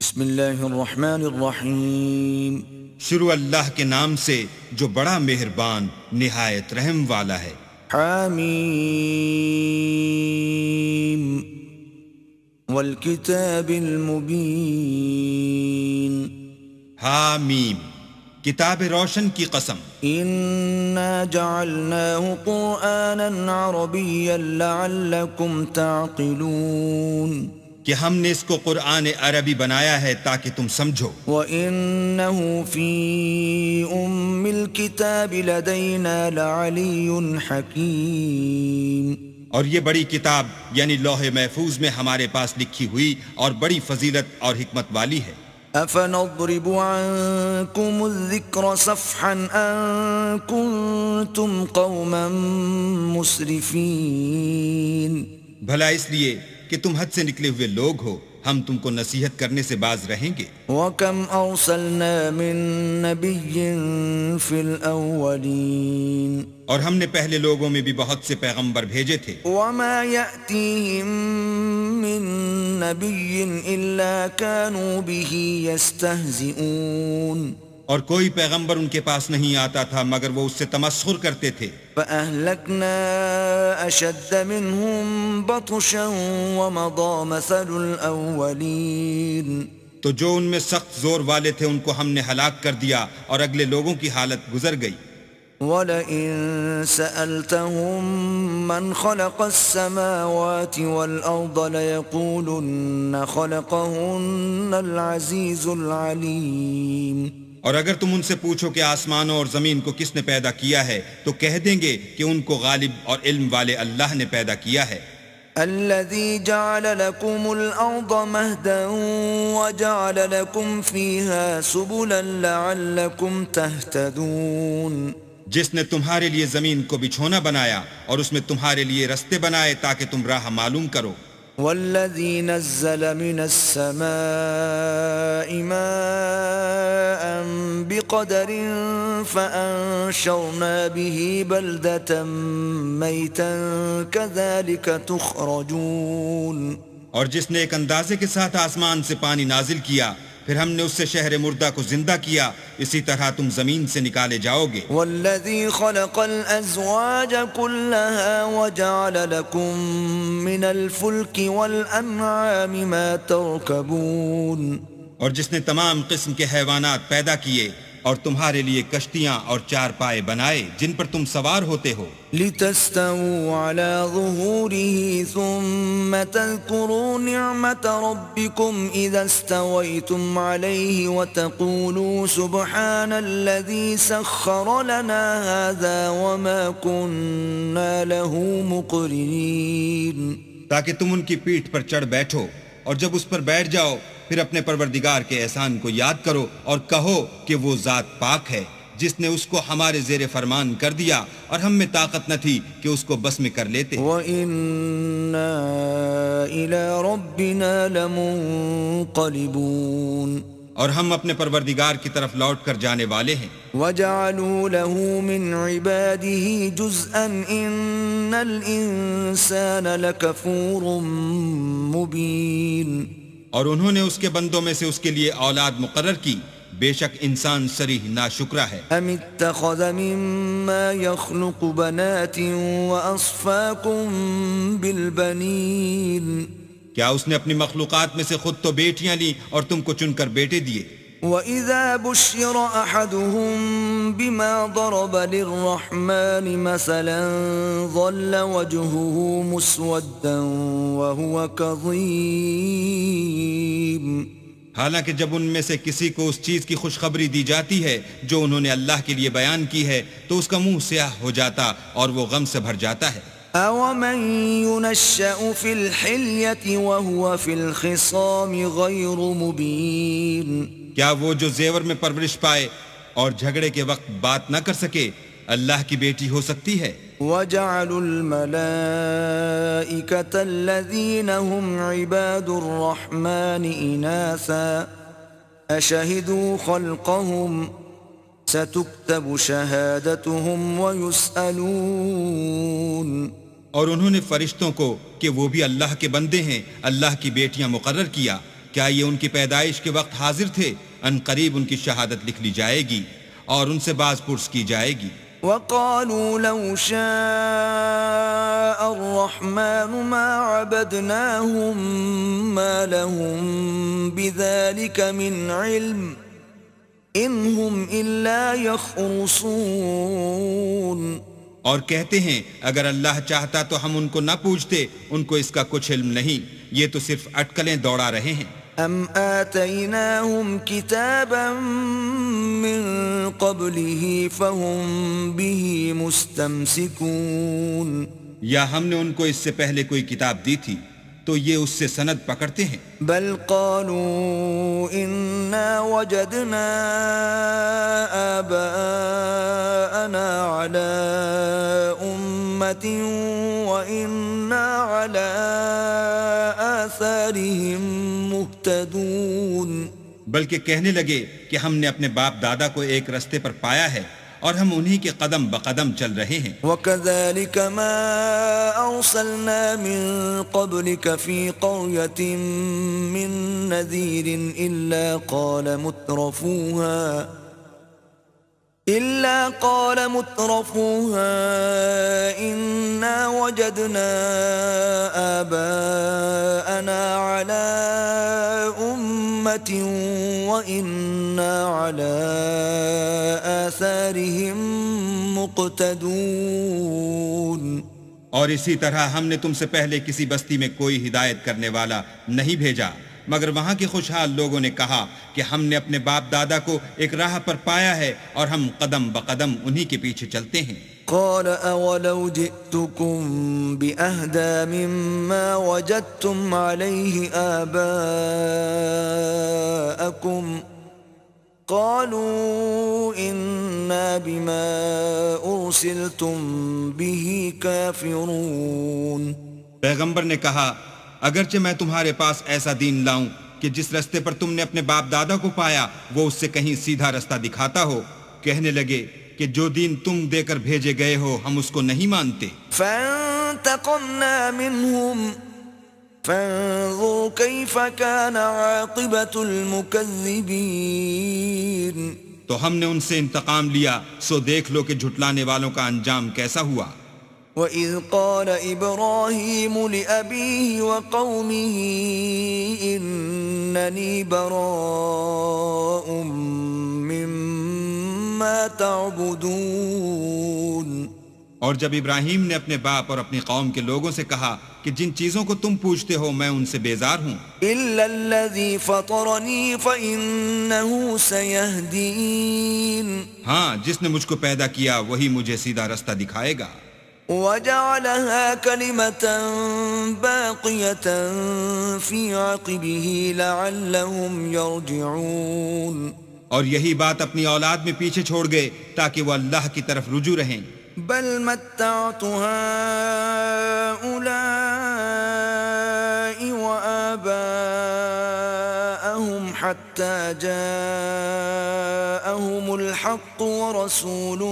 بسم اللہ الرحمن الرحیم۔ شروع اللہ کے نام سے جو بڑا مہربان نہایت رحم والا ہے۔ حامیم والکتاب المبین۔ حامیم، کتاب روشن کی قسم۔ انا جعلناه قرآنا عربیا لعلکم تعقلون۔ کہ ہم نے اس کو قرآن عربی بنایا ہے تاکہ تم سمجھو۔ وَإِنَّهُ فِي أُمِّ الْكِتَابِ لَدَيْنَا لَعَلِيٌّ حَكِيمٌ۔ اور یہ بڑی کتاب یعنی لوح محفوظ میں ہمارے پاس لکھی ہوئی اور بڑی فضیلت اور حکمت والی ہے۔ أَفَنَضْرِبُ عَنْكُمُ الذِّكْرَ صَفْحًا أَن كُنتُمْ قَوْمًا مُسْرِفِينَ۔ بھلا اس لیے کہ تم حد سے نکلے ہوئے لوگ ہو، ہم تم کو نصیحت کرنے سے باز رہیں گے۔ وَكَمْ أَرْسَلْنَا مِن نَّبِيٍّ فِي الْأَوَّلِينَ۔ اور ہم نے پہلے لوگوں میں بھی بہت سے پیغمبر بھیجے تھے۔ وَمَا يَأْتِيهِم مِّن نَّبِيٍّ إِلَّا كَانُوا بِهِ يَسْتَهْزِئُونَ۔ اور کوئی پیغمبر ان کے پاس نہیں آتا تھا مگر وہ اس سے تمسخر کرتے تھے۔ فَأَهْلَكْنَا أَشَدَّ مِنْهُمْ بَطْشًا وَمَضَىٰ مَثَلُ الْأَوَّلِينَ۔ تو جو ان میں سخت زور والے تھے ان کو ہم نے ہلاک کر دیا اور اگلے لوگوں کی حالت گزر گئی۔ وَلَئِن سَأَلْتَهُم مَّنْ خَلَقَ السَّمَاوَاتِ وَالْأَرْضَ لَيَقُولُنَّ خَلَقَهُنَّ الْعَزِيزُ الْعَلِيمُ۔ اور اگر تم ان سے پوچھو کہ آسمانوں اور زمین کو کس نے پیدا کیا ہے تو کہہ دیں گے کہ ان کو غالب اور علم والے اللہ نے پیدا کیا ہے۔ الذي جعل لكم الأرض مهدا وجعل لكم فيها سبلا لعلكم تهتدون۔ جس نے تمہارے لیے زمین کو بچھونا بنایا اور اس میں تمہارے لیے رستے بنائے تاکہ تم راہ معلوم کرو۔ والذي نزل من السماء ماء بقدر فأنشرنا به بلدة ميتا كذلك تخرجون۔ اور جس نے ایک اندازے کے ساتھ آسمان سے پانی نازل کیا پھر ہم نے اس سے شہر مردہ کو زندہ کیا، اسی طرح تم زمین سے نکالے جاؤ گے۔ والذي خلق الأزواج كلها وجعل لكم من الفلك والأنعام ما تركبون۔ اور جس نے تمام قسم کے حیوانات پیدا کیے اور تمہارے لیے کشتیاں اور چار پائے بنائے جن پر تم سوار ہوتے ہو۔ لتستووا على ظهوره ثم تذكروا نعمة ربكم إذا استويتم عليه وتقولوا سبحان الذي سخر لنا هذا وما كنا له مقرنين۔ تاکہ تم ان کی پیٹھ پر چڑھ بیٹھو اور جب اس پر بیٹھ جاؤ پھر اپنے پروردگار کے احسان کو یاد کرو اور کہو کہ وہ ذات پاک ہے جس نے اس کو ہمارے زیر فرمان کر دیا اور ہم میں طاقت نہ تھی کہ اس کو بس میں کر لیتے۔ وَإِنَّا إِلَىٰ رَبِّنَا لَمُنقَلِبُونَ۔ اور ہم اپنے پروردگار کی طرف لوٹ کر جانے والے ہیں۔ وَجَعَلُوا لَهُ مِنْ عِبَادِهِ جُزْءًا إِنَّ الْإِنسَانَ لَكَفُورٌ مُبِينٌ۔ اور انہوں نے اس کے بندوں میں سے اس کے لیے اولاد مقرر کی، بے شک انسان صریح ناشکرا ہے۔ أَمِ اتَّخَذَ مِمَّا يَخْلُقُ بَنَاتٍ وَأَصْفَاكُم بِالْبَنِينَ۔ کیا اس نے اپنی مخلوقات میں سے خود تو بیٹیاں لی اور تم کو چن کر بیٹے دیے؟ وَإِذَا بُشِّرَ أَحَدُهُم بِمَا ضَرَبَ لِلرَّحْمَنِ مَثَلًا ظَلَّ وَجْهُهُ مُسْوَدًّا وَهُوَ كَظِيمٌ۔ حالانکہ جب ان میں سے کسی کو اس چیز کی خوشخبری دی جاتی ہے جو انہوں نے اللہ کے لیے بیان کی ہے تو اس کا منہ سیاہ ہو جاتا اور وہ غم سے بھر جاتا ہے۔ أَوَمَن يُنَشَّأُ فِي الْحِلْيَةِ وَهُوَ فِي الْخِصَامِ غَيْرُ مُبِينٍ۔ کیا وہ جو زیور میں پرورش پائے اور جھگڑے کے وقت بات نہ کر سکے اللہ کی بیٹی ہو سکتی ہے؟ وَجَعَلُوا الْمَلَائِكَةَ الَّذِينَ هُمْ عِبَادُ الرَّحْمَنِ إِنَاثًا أَشَهِدُوا خَلْقَهُمْ سَتُكْتَبُ شَهَادَتُهُمْ وَيُسْأَلُونَ۔ اور انہوں نے فرشتوں کو کہ وہ بھی اللہ کے بندے ہیں اللہ کی بیٹیاں مقرر کیا، کیا یہ ان کی پیدائش کے وقت حاضر تھے؟ ان قریب ان کی شہادت لکھ لی جائے گی اور ان سے باز پرس کی جائے گی۔ وقالوا لو شاء الرحمن ما عبدناهم ما لهم بذلك من علم ان هم الا يخرصون۔ اور کہتے ہیں اگر اللہ چاہتا تو ہم ان کو نہ پوچھتے، ان کو اس کا کچھ علم نہیں، یہ تو صرف اٹکلیں دوڑا رہے ہیں۔ ام آتیناہم کتابا من قبله فهم به مستمسکون، یا ہم نے ان کو اس سے پہلے کوئی کتاب دی تھی تو یہ اس سے سند پکڑتے ہیں۔ بل قالوا انا وجدنا آباءنا على امة وانا على آثارهم مهتدون، بلکہ کہنے لگے کہ ہم نے اپنے باپ دادا کو ایک رستے پر پایا ہے اور ہم انہی کے قدم بقدم چل رہے ہیں۔ وَكَذَلِكَ مَا أَرْسَلْنَا مِن قَبْلِكَ فِي قَرْيَةٍ مِّن نَّذِيرٍ إِلَّا قَالَ مُتْرَفُوهَا إِنَّا وَجَدْنَا آبَاءَنَا عَلَىٰ أُمَّةٍ وَإِنَّا عَلَىٰ آثَارِهِم مُقْتَدُونَ۔ اور اسی طرح ہم نے تم سے پہلے کسی بستی میں کوئی ہدایت کرنے والا نہیں بھیجا، مگر وہاں کے خوشحال لوگوں نے کہا کہ ہم نے اپنے باپ دادا کو ایک راہ پر پایا ہے اور ہم قدم بقدم انہی کے پیچھے چلتے ہیں۔ قال اولو جئتكم بأهدى مما وجدتم عليه آباءكم قالوا إنا بما أرسلتم به كافرون۔ پیغمبر نے کہا اگرچہ میں تمہارے پاس ایسا دین لاؤں کہ جس رستے پر تم نے اپنے باپ دادا کو پایا وہ اس سے کہیں سیدھا رستہ دکھاتا ہو، کہنے لگے کہ جو دین تم دے کر بھیجے گئے ہو ہم اس کو نہیں مانتے۔ فانتقمنا منهم فانظر كيف كان عاقبة المكذبين۔ تو ہم نے ان سے انتقام لیا، سو دیکھ لو کہ جھٹلانے والوں کا انجام کیسا ہوا۔ وَإِذْ قَالَ إِبْرَاهِيمُ لِأَبِيهِ وَقَوْمِهِ إِنَّنِي بَرَاءٌ مِّمَّا تَعْبُدُونَ۔ اور جب ابراہیم نے اپنے باپ اور اپنی قوم کے لوگوں سے کہا کہ جن چیزوں کو تم پوچھتے ہو میں ان سے بیزار ہوں، إِلَّا الَّذِي فَطَرَنِي فَإِنَّهُ سَيَهْدِينِ، ہاں جس نے مجھ کو پیدا کیا وہی مجھے سیدھا رستہ دکھائے گا۔ وَجَعَلَهَا كَلِمَةً بَاقِيَةً فِي عَقِبِهِ لَعَلَّهُمْ يَرْجِعُونَ۔ اور یہی بات اپنی اولاد میں پیچھے چھوڑ گئے تاکہ وہ اللہ کی طرف رجوع رہیں۔ بل متعت هؤلاء وآباءهم حتى جاءهم الحق ورسول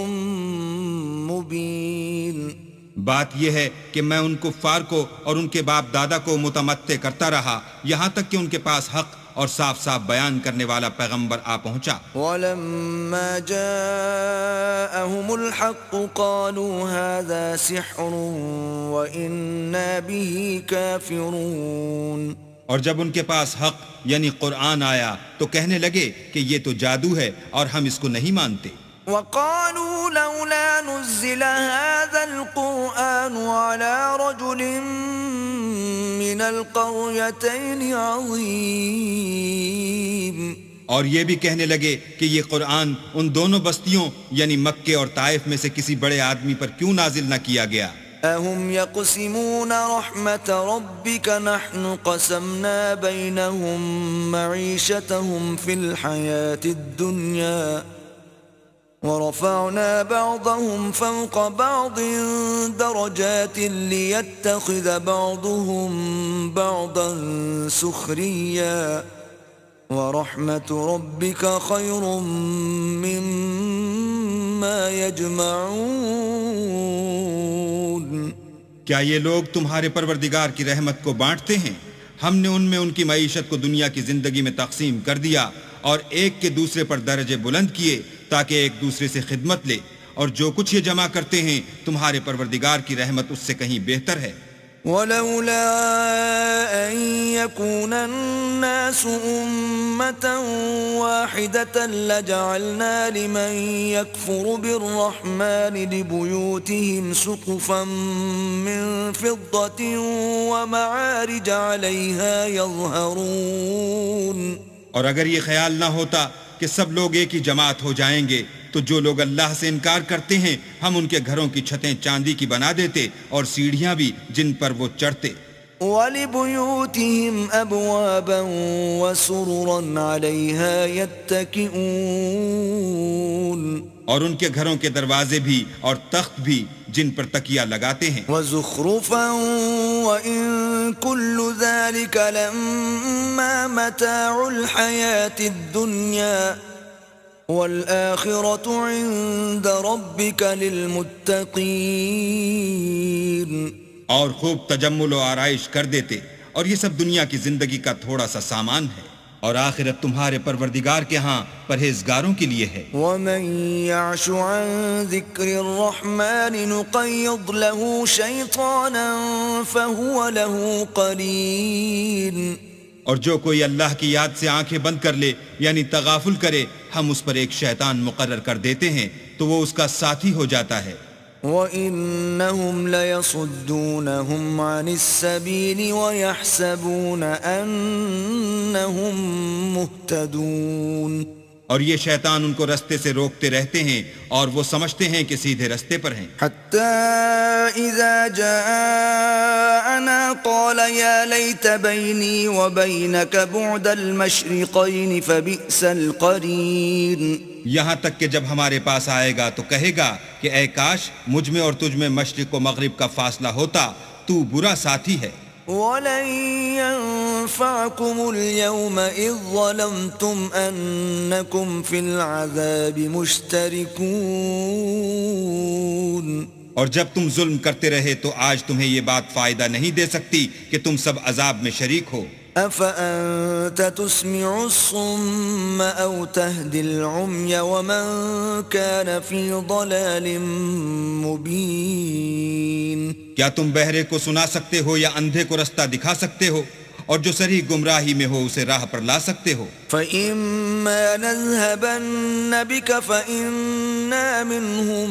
مبين۔ بات یہ ہے کہ میں ان کفار کو اور ان کے باپ دادا کو متمتع کرتا رہا یہاں تک کہ ان کے پاس حق اور صاف صاف بیان کرنے والا پیغمبر آ پہنچا۔ وَلَمَّا جَاءَهُمُ الْحَقُّ قَالُوا هَذَا سِحْرٌ وَإِنَّا بِهِ كَافِرُونَ۔ اور جب ان کے پاس حق یعنی قرآن آیا تو کہنے لگے کہ یہ تو جادو ہے اور ہم اس کو نہیں مانتے۔ وَقَالُوا لَوْلَا نُزِّلَ هَذَا الْقُرْآنُ عَلَى رَجُلٍ مِّنَ الْقَرْيَتَيْنِ عَظِيمٍ۔ اور یہ بھی کہنے لگے کہ یہ قرآن ان دونوں بستیوں یعنی مکے اور طائف میں سے کسی بڑے آدمی پر کیوں نازل نہ کیا گیا۔ أَهُمْ يَقْسِمُونَ رَحْمَةَ رَبِّكَ نَحْنُ قَسَمْنَا بَيْنَهُمْ مَعِيشَتَهُمْ فِي الْحَيَاةِ الدُّنْيَا وَرَفَعْنَا بَعْضَهُمْ فَوْقَ بَعْضٍ دَرَجَاتٍ لِيَتَّخِذَ بَعْضُهُمْ بَعْضًا سُخْرِيًّا وَرَحْمَةُ رَبِّكَ خَيْرٌ مِّمَّا يَجْمَعُونَ۔ کیا یہ لوگ تمہارے پروردگار کی رحمت کو بانٹتے ہیں؟ ہم نے ان میں ان کی معیشت کو دنیا کی زندگی میں تقسیم کر دیا اور ایک کے دوسرے پر درجے بلند کیے تاکہ ایک دوسرے سے خدمت لے، اور جو کچھ یہ جمع کرتے ہیں تمہارے پروردگار کی رحمت اس سے کہیں بہتر ہے۔ ولولا أن يكون الناس أمة واحدة لجعلنا لمن يكفر بالرحمن لبيوتهم سقفا من فضة ومعارج عليها يظهرون۔ اور اگر یہ خیال نہ ہوتا کہ سب لوگ ایک ہی جماعت ہو جائیں گے تو جو لوگ اللہ سے انکار کرتے ہیں ہم ان کے گھروں کی چھتیں چاندی کی بنا دیتے اور سیڑھیاں بھی جن پر وہ چڑھتے۔ وَلِبُيُوتِهِمْ أَبْوَابًا وَسُرُرًا عَلَيْهَا يَتَّكِئُونَ، اور ان کے گھروں کے دروازے بھی اور تخت بھی جن پر تکیہ لگاتے ہیں۔ وَزُخْرُفًا وَإِن كُلُّ ذَلِكَ لَمَّا مَتَاعُ الْحَيَاةِ الدُّنْيَا وَالْآخِرَةُ عِندَ رَبِّكَ لِلْمُتَّقِينَ۔ اور خوب تجمل و آرائش کر دیتے، اور یہ سب دنیا کی زندگی کا تھوڑا سا سامان ہے، اور آخرت تمہارے پروردگار کے ہاں پرہیزگاروں کے لیے ہے۔ وَمَن يَعْشُ عَن ذِكْرِ الرَّحْمَنِ نُقَيِّضْ لَهُ شَيْطَانًا فَهُوَ لَهُ قَرِينٌ۔ اور جو کوئی اللہ کی یاد سے آنکھیں بند کر لے یعنی تغافل کرے، ہم اس پر ایک شیطان مقرر کر دیتے ہیں تو وہ اس کا ساتھی ہو جاتا ہے۔ وَإِنَّهُمْ لَيَصُدُّونَهُمْ عَنِ السَّبِيلِ وَيَحْسَبُونَ أَنَّهُمْ مُهْتَدُونَ۔ اور یہ شیطان ان کو رستے سے روکتے رہتے ہیں اور وہ سمجھتے ہیں کہ سیدھے رستے پر ہیں۔ حَتَّى إِذَا جَاءَنَا قَالَ يَا لَيْتَ بَيْنِي وَبَيْنَكَ بُعْدَ الْمَشْرِقَيْنِ فَبِئْسَ الْقَرِينُ۔ یہاں تک کہ جب ہمارے پاس آئے گا تو کہے گا کہ اے کاش مجھ میں اور تجھ میں مشرق و مغرب کا فاصلہ ہوتا، تو برا ساتھی ہے۔ وَلَن يَنفَعَكُمُ الْيَوْمَ إِذ ظَّلَمْتُمْ أَنَّكُمْ فِي الْعَذَابِ مُشْتَرِكُونَ۔ اور جب تم ظلم کرتے رہے تو آج تمہیں یہ بات فائدہ نہیں دے سکتی کہ تم سب عذاب میں شریک ہو۔ أَفَأَنْتَ تُسْمِعُ الصُّمَّ أَوْ تَهْدِي الْعُمْيَ وَمَنْ كَانَ فِي ضَلَالٍ مُبِينٍ۔ کیا تم بہرے کو سنا سکتے ہو یا اندھے کو رستہ دکھا سکتے ہو، اور جو صریح گمراہی میں ہو اسے راہ پر لا سکتے ہو؟ فَإِمَّا نَذْهَبَنَّ بِكَ فَإِنَّا مِنْهُمْ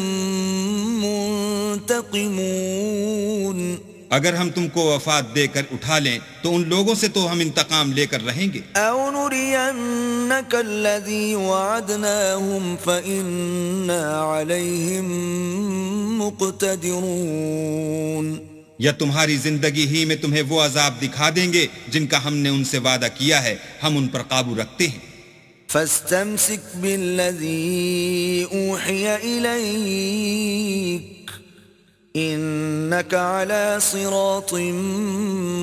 مُنْتَقِمُونَ۔ اگر ہم تم کو وفات دے کر اٹھا لیں تو ان لوگوں سے تو ہم انتقام لے کر رہیں گے۔ أَوْ نُرِيَنَّكَ الَّذِي وَعَدْنَاهُمْ فَإِنَّا عَلَيْهِمْ مُقْتَدِرُونَ۔ یا تمہاری زندگی ہی میں تمہیں وہ عذاب دکھا دیں گے جن کا ہم نے ان سے وعدہ کیا ہے، ہم ان پر قابو رکھتے ہیں۔ فَاسْتَمْسِكْ بِالَّذِي أُوحِيَ إِلَيْكَ إِنَّكَ عَلَى صِرَاطٍ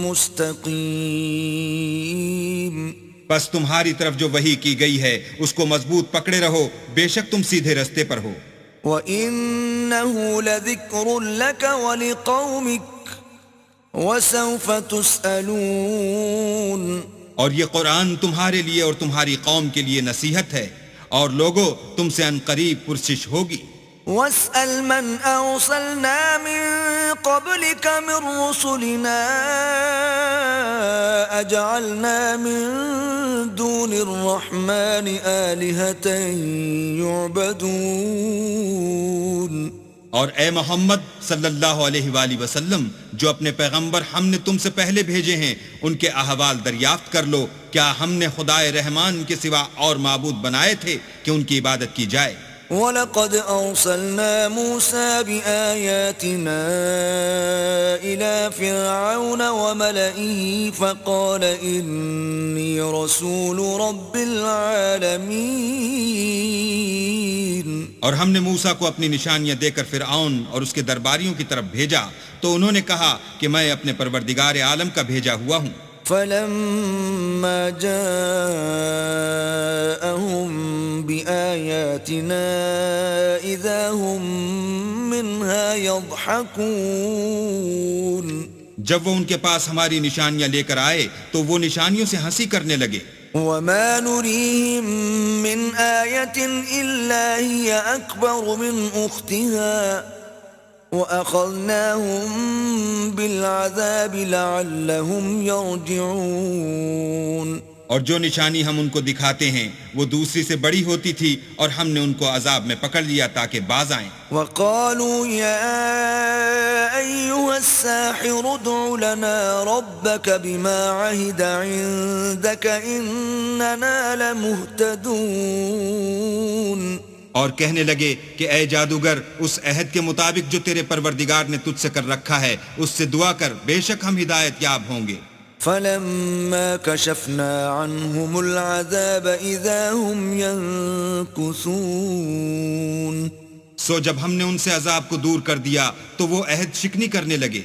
مُسْتَقِيمٍ۔ بس تمہاری طرف جو وحی کی گئی ہے اس کو مضبوط پکڑے رہو، بے شک تم سیدھے رستے پر ہو۔ وَإِنَّهُ لَذِكْرٌ لَكَ وَلِقَوْمِكَ وَسَوْفَ تُسْأَلُونَ۔ اور یہ قرآن تمہارے لیے اور تمہاری قوم کے لیے نصیحت ہے، اور لوگو تم سے عنقریب پرسش ہوگی۔ وَاسْأَلْ مَنْ أَرْسَلْنَا مِن قَبْلِكَ مِن رُّسُلِنَا أَجَعَلْنَا مِن دُونِ الرَّحْمَنِ آلِهَةً يُعْبَدُونَ۔ اور اے محمد صلی اللہ علیہ وآلہ وسلم، جو اپنے پیغمبر ہم نے تم سے پہلے بھیجے ہیں ان کے احوال دریافت کر لو، کیا ہم نے خدائے رحمان کے سوا اور معبود بنائے تھے کہ ان کی عبادت کی جائے؟ وَلَقَدْ أَرْسَلْنَا مُوسَى بِآيَاتِنَا إِلَى فِرْعَوْنَ وَمَلَئِهِ فَقَالَ إِنِّي رَسُولُ رَبِّ الْعَالَمِينَ۔ اور ہم نے موسیٰ کو اپنی نشانیاں دے کر فرعون اور اس کے درباریوں کی طرف بھیجا تو انہوں نے کہا کہ میں اپنے پروردگار عالم کا بھیجا ہوا ہوں۔ فَلَمَّا جَاءَهُم بِآيَاتِنَا إِذَا هُم مِّنْهَا يَضْحَكُونَ۔ جب وہ ان کے پاس ہماری نشانیاں لے کر آئے تو وہ نشانیوں سے ہنسی کرنے لگے. وما نريهم من آية إلا هي أكبر من أختها وأخذناهم بالعذاب لعلهم يرجعون. اور جو نشانی ہم ان کو دکھاتے ہیں وہ دوسری سے بڑی ہوتی تھی اور ہم نے ان کو عذاب میں پکڑ لیا تاکہ باز آئیں. وقالوا يا أيها الساحر ادع لنا ربك بما عهد عندك إننا لمهتدون. اور کہنے لگے کہ اے جادوگر اس عہد کے مطابق جو تیرے پروردگار نے تجھ سے کر رکھا ہے اس سے دعا کر، بے شک ہم ہدایت یاب ہوں گے. فلما كشفنا عنهم العذاب إذا هم ينكثون. سو جب ہم نے ان سے عذاب کو دور کر دیا تو وہ عہد شکنی کرنے لگے.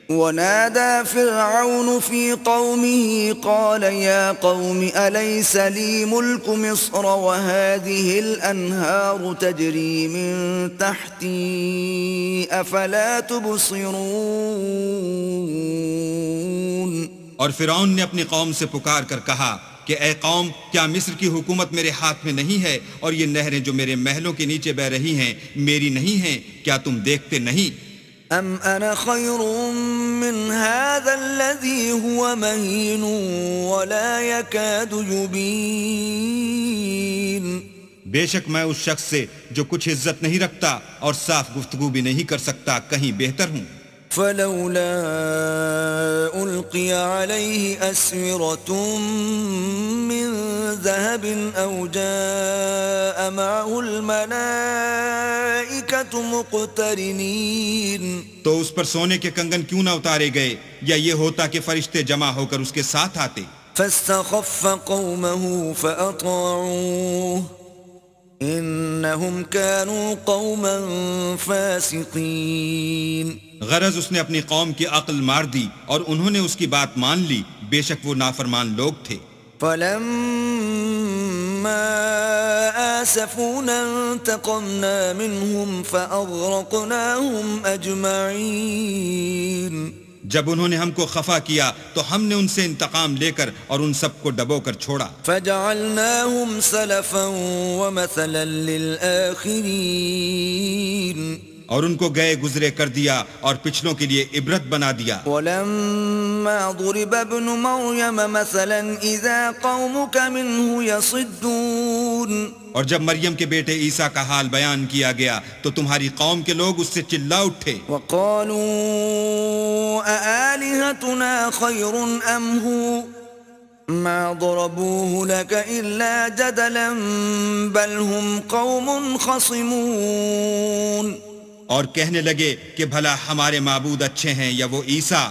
ونادى فرعون في قومه قال يا قوم أليس لي ملك مصر وهذه الأنهار تجري من تحتي أفلا تبصرون. اور فرعون نے اپنی قوم سے پکار کر کہا کہ اے قوم، کیا مصر کی حکومت میرے ہاتھ میں نہیں ہے اور یہ نہریں جو میرے محلوں کے نیچے بہ رہی ہیں میری نہیں ہیں؟ کیا تم دیکھتے نہیں؟ ام انا خیر من هذا الذي هو مهين ولا يكاد يبين. بے شک میں اس شخص سے جو کچھ عزت نہیں رکھتا اور صاف گفتگو بھی نہیں کر سکتا کہیں بہتر ہوں. فلولا ألقي عليه أسورة من ذهب أو جاء معه الملائكة مقترنين. تو اس پر سونے کے کنگن کیوں نہ اتارے گئے یا یہ ہوتا کہ فرشتے جمع ہو کر اس کے ساتھ آتے. فاستخف قومه فأطاعوه إنهم كانوا قوما فاسقين. غرض اس نے اپنی قوم کی عقل مار دی اور انہوں نے اس کی بات مان لی، بے شک وہ نافرمان لوگ تھے. فلما آسفونا انتقمنا منهم فأغرقناهم أجمعين. جب انہوں نے ہم کو خفا کیا تو ہم نے ان سے انتقام لے کر اور ان سب کو ڈبو کر چھوڑا. فجعلناهم سلفا ومثلا للآخرين. اور ان کو گئے گزرے کر دیا اور پچھلوں کے لیے عبرت بنا دیا. ولما ضرب ابن مريم مثلا إذا قومك منه يصدون. اور جب مریم کے بیٹے عیسیٰ کا حال بیان کیا گیا تو تمہاری قوم کے لوگ اس سے چلا اٹھے. وقالوا أآلهتنا خير أم هو ما ضربوه لك إلا جدلا بل هم قوم خصمون. اور کہنے لگے کہ بھلا ہمارے معبود اچھے ہیں یا وہ عیسیٰ؟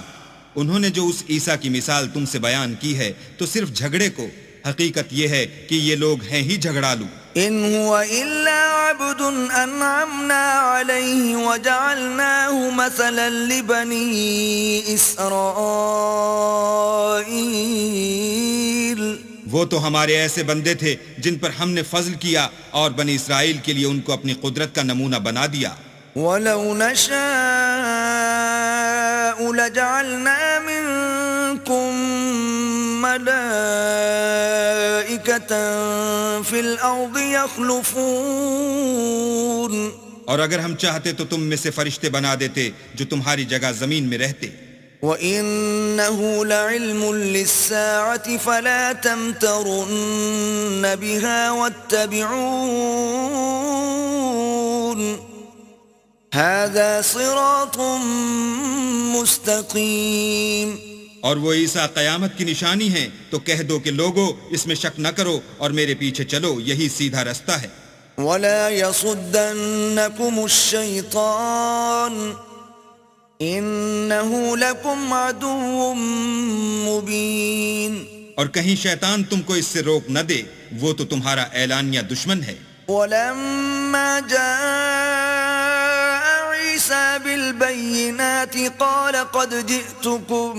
انہوں نے جو اس عیسیٰ کی مثال تم سے بیان کی ہے تو صرف جھگڑے کو. حقیقت یہ ہے کہ یہ لوگ ہیں ہی جھگڑالو. إن هو إلا عبد أنعمنا عليه وجعلناه مثلا لبني إسرائيل. وہ تو ہمارے ایسے بندے تھے جن پر ہم نے فضل کیا اور بنی اسرائیل کے لیے ان کو اپنی قدرت کا نمونہ بنا دیا. ولو نشاء لجعلنا منكم ملائكة في الأرض يخلفون. اور اگر ہم چاہتے تو تم میں سے فرشتے بنا دیتے جو تمہاری جگہ زمین میں رہتے. وَإِنَّهُ لَعِلْمٌ لِلسَّاعَةِ فَلَا تَمْتَرُنَّ بِهَا وَاتَّبِعُونَ هَذَا صِرَاطٌ مُسْتَقِيمٌ. اور وہ عیسیٰ قیامت کی نشانی ہیں تو کہہ دو کہ لوگو اس میں شک نہ کرو اور میرے پیچھے چلو، یہی سیدھا رستہ ہے. وَلَا يَصُدَّنَّكُمُ الشَّيْطَانُ إِنَّهُ لَكُمْ عَدُوٌّ مُبِينٌ. اور کہیں شیطان تم کو اس سے روک نہ دے، وہ تو تمہارا اعلانیہ دشمن ہے. وَلَمَّا جَاءَ عِيسَى بِالْبَيِّنَاتِ قَالَ قَدْ جِئْتُكُمْ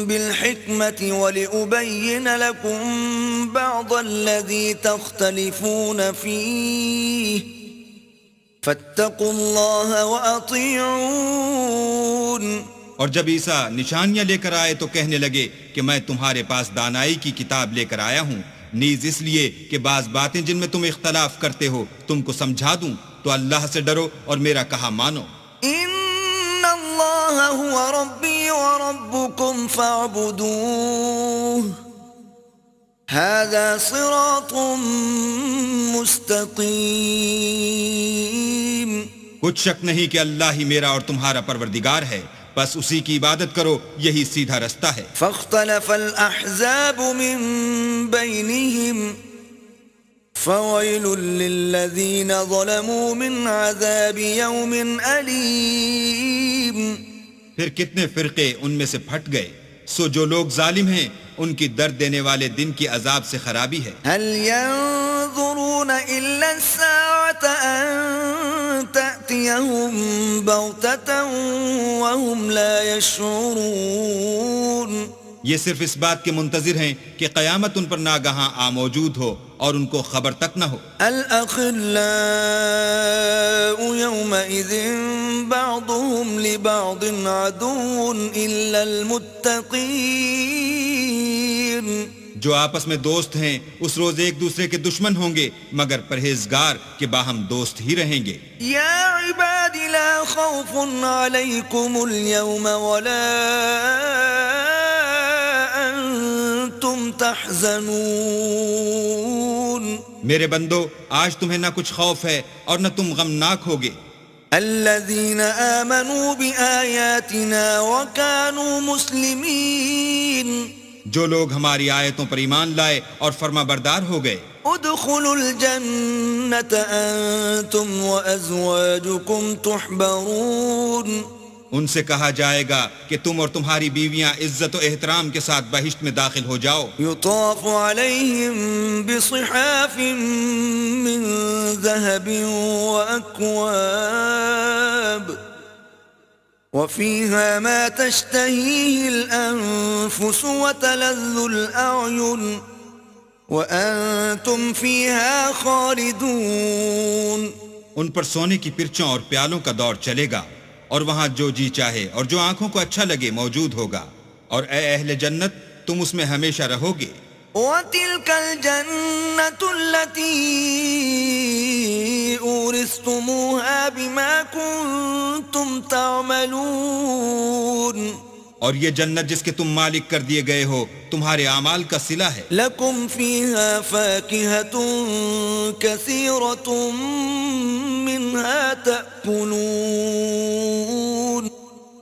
بِالْحِكْمَةِ وَلِأُبَيِّنَ لَكُمْ بَعْضَ الَّذِي تَخْتَلِفُونَ فِيهِ فَاتَّقُوا اللَّهَ وَأَطِيعُونِ. اور جب عیسیٰ نشانیاں لے کر آئے تو کہنے لگے کہ میں تمہارے پاس دانائی کی کتاب لے کر آیا ہوں، نیز اس لیے کہ بعض باتیں جن میں تم اختلاف کرتے ہو تم کو سمجھا دوں، تو اللہ سے ڈرو اور میرا کہا مانو۔ ان اللہ هو ربی وربکم فاعبدوہ ھذا صراط مستقیم۔ کچھ شک نہیں کہ اللہ ہی میرا اور تمہارا پروردگار ہے، بس اسی کی عبادت کرو، یہی سیدھا رستہ ہے۔ فاختلف الاحزاب من بینہم فویل للذین ظلموا من عذاب یوم علیم۔ پھر کتنے فرقے ان میں سے پھٹ گئے، سو جو لوگ ظالم ہیں ان کی درد دینے والے دن کی عذاب سے خرابی ہے۔ هل ينظرون الا الساعة ان تأتيهم بغتة وهم لا يشعرون۔ یہ صرف اس بات کے منتظر ہیں کہ قیامت ان پر ناگہاں آ موجود ہو اور ان کو خبر تک نہ ہو۔ الأخلاء يومئذ بعضهم لبعض عدو إلا المتقين۔ جو آپس میں دوست ہیں اس روز ایک دوسرے کے دشمن ہوں گے مگر پرہیزگار کے باہم دوست ہی رہیں گے۔ یا عباد لا خوف علیکم اليوم ولا انتم تحزنون۔ میرے بندو آج تمہیں نہ کچھ خوف ہے اور نہ تم غمناک ہوگے۔ الذین آمنوا بآیاتنا وکانوا مسلمین۔ جو لوگ ہماری آیتوں پر ایمان لائے اور فرما بردار ہو گئے۔ ادخلوا الجنة انتم وازواجکم تحبرون۔ ان سے کہا جائے گا کہ تم اور تمہاری بیویاں عزت و احترام کے ساتھ بہشت میں داخل ہو جاؤ۔ یطاف علیہم بصحاف من ذہب واکواب وفيها ما تشتهيه الأنفس وتلذ الأعين وأنتم فيها خالدون۔ ان پر سونے کی پرچوں اور پیالوں کا دور چلے گا اور وہاں جو جی چاہے اور جو آنکھوں کو اچھا لگے موجود ہوگا، اور اے اہل جنت تم اس میں ہمیشہ رہو گے۔ وَتِلْكَ الْجَنَّةُ الَّتِي أُورِثْتُمُوهَا بِمَا كُنْتُمْ تَعْمَلُونَ۔ اور یہ جنت جس کے تم مالک کر دیے گئے ہو تمہارے اعمال کا صلہ ہے۔ لَكُمْ فِيهَا فَاكِهَةٌ كَثِيرَةٌ مِّنْهَا تَأْكُلُونَ۔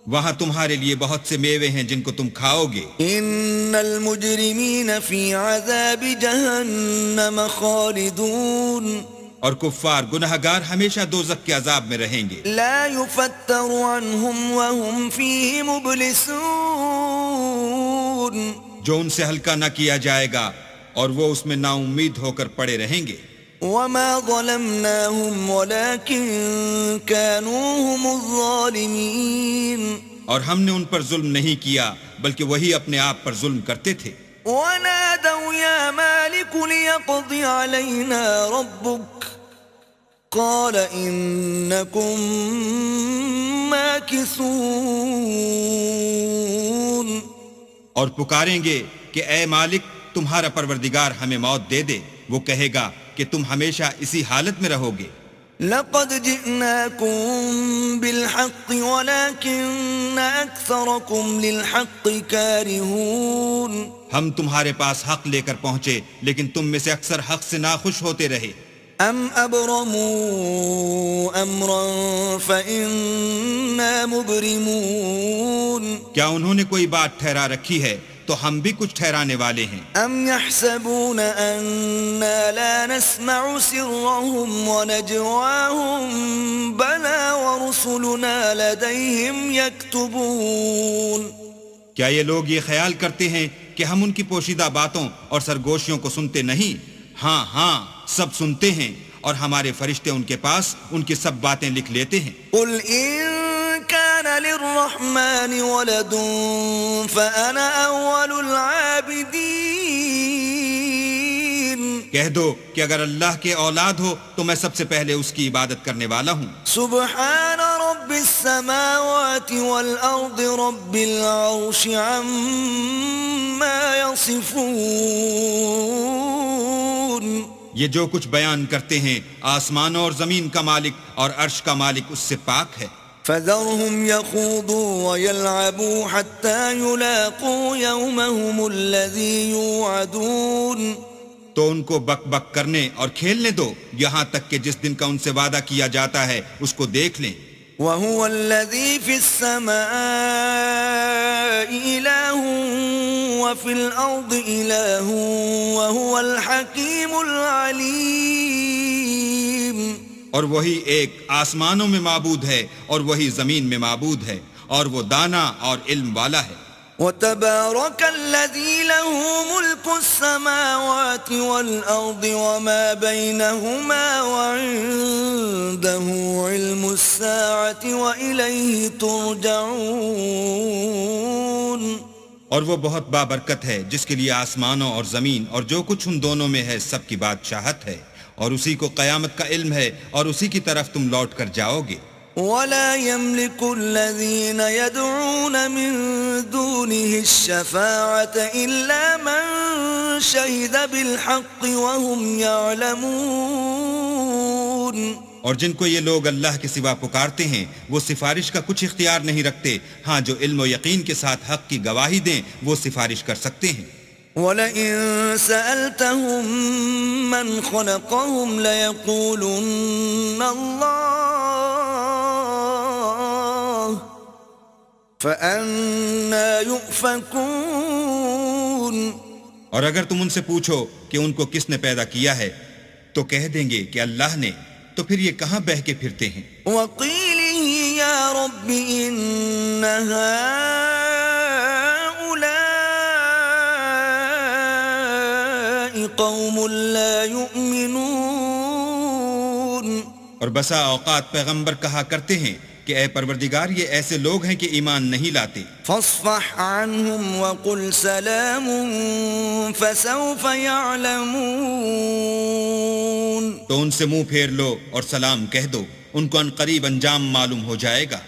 وہاں تمہارے لیے بہت سے میوے ہیں جن کو تم کھاؤ گے۔ ان المجرمین فی عذاب جہنم خالدون۔ اور کفار گنہگار ہمیشہ دوزخ کے عذاب میں رہیں گے۔ لا یفتر عنہم وهم فیہ مبلسون۔ جو ان سے ہلکا نہ کیا جائے گا اور وہ اس میں نا امید ہو کر پڑے رہیں گے۔ وما ظلمناهم ولكن كانوا هم الظالمين۔ اور ہم نے ان پر ظلم نہیں کیا بلکہ وہی اپنے آپ پر ظلم کرتے تھے۔ ونادوا يا مالك ليقض علينا ربك قال إنكم ماكثون۔ اور پکاریں گے کہ اے مالک تمہارا پروردگار ہمیں موت دے دے، وہ کہے گا کہ تم ہمیشہ اسی حالت میں رہو گے۔ لقد جئناكم بالحق ولكن أكثركم للحق كارهون۔ ہم تمہارے پاس حق لے کر پہنچے لیکن تم میں سے اکثر حق سے ناخوش ہوتے رہے۔ ام ابرموا امرا فإنا مبرمون۔ کیا انہوں نے کوئی بات ٹھہرا رکھی ہے تو ہم بھی کچھ ٹھہرانے والے ہیں۔ ام يحسبون أنا لا نسمع سرهم ونجواهم بلى ورسلنا لديهم يكتبون۔ کیا یہ لوگ یہ خیال کرتے ہیں کہ ہم ان کی پوشیدہ باتوں اور سرگوشیوں کو سنتے نہیں؟ ہاں ہاں سب سنتے ہیں اور ہمارے فرشتے ان کے پاس ان کی سب باتیں لکھ لیتے ہیں۔ قل ان كان للرحمن ولد فأنا أول العابدين۔ کہہ دو کہ اگر اللہ کے اولاد ہو تو میں سب سے پہلے اس کی عبادت کرنے والا ہوں۔ سبحان رب في السماوات والأرض رب العرش عما يصفون یہ جو کچھ بیان کرتے ہیں آسمانوں اور زمین کا مالک اور عرش کا مالک اس سے پاک ہے. فذرهم يخوضوا ويلعبوا حتى يلاقوا يومهم الذي يوعدون تو ان کو بک بک کرنے اور کھیلنے دو یہاں تک کہ جس دن کا ان سے وعدہ کیا جاتا ہے اس کو دیکھ لیں. وهو الذي في السماء إله وفي الأرض إله وهو الحكيم العليم اور وہی ایک آسمانوں میں معبود ہے اور وہی زمین میں معبود ہے اور وہ دانا اور علم والا ہے. وتبارك الذي له ملك السماوات والأرض وما بينهما وعنده علم الساعة وإليه ترجعون اور وہ بہت بابرکت ہے جس کے لیے آسمانوں اور زمین اور جو کچھ ان دونوں میں ہے سب کی بادشاہت ہے اور اسی کو قیامت کا علم ہے اور اسی کی طرف تم لوٹ کر جاؤ گے. ولا يملك الذين يدعون من دونه الشفاعة إلا من شهد بالحق وهم يعلمون اور جن کو یہ لوگ اللہ کے سوا پکارتے ہیں وہ سفارش کا کچھ اختیار نہیں رکھتے ہاں جو علم و یقین کے ساتھ حق کی گواہی دیں وہ سفارش کر سکتے ہیں. وَلَئِن سَأَلْتَهُم مَّنْ خَلَقَهُمْ لَيَقُولُنَّ اللَّهُ فَأَنَّىٰ يُؤْفَكُونَ اور اگر تم ان سے پوچھو کہ ان کو کس نے پیدا کیا ہے تو کہہ دیں گے کہ اللہ نے، تو پھر یہ کہاں بہہ کے پھرتے ہیں. وَقِيلِهِ يَا رَبِّ إِنَّ هَٰؤُلَاءِ قَوْمٌ لَّا يُؤْمِنُونَ اور بسا اوقات پیغمبر کہا کرتے ہیں کہ اے پروردگار یہ ایسے لوگ ہیں کہ ایمان نہیں لاتے. فاصفح عنهم وقل سلام فسوف يعلمون تو ان سے منہ پھیر لو اور سلام کہہ دو، ان کو ان قریب انجام معلوم ہو جائے گا.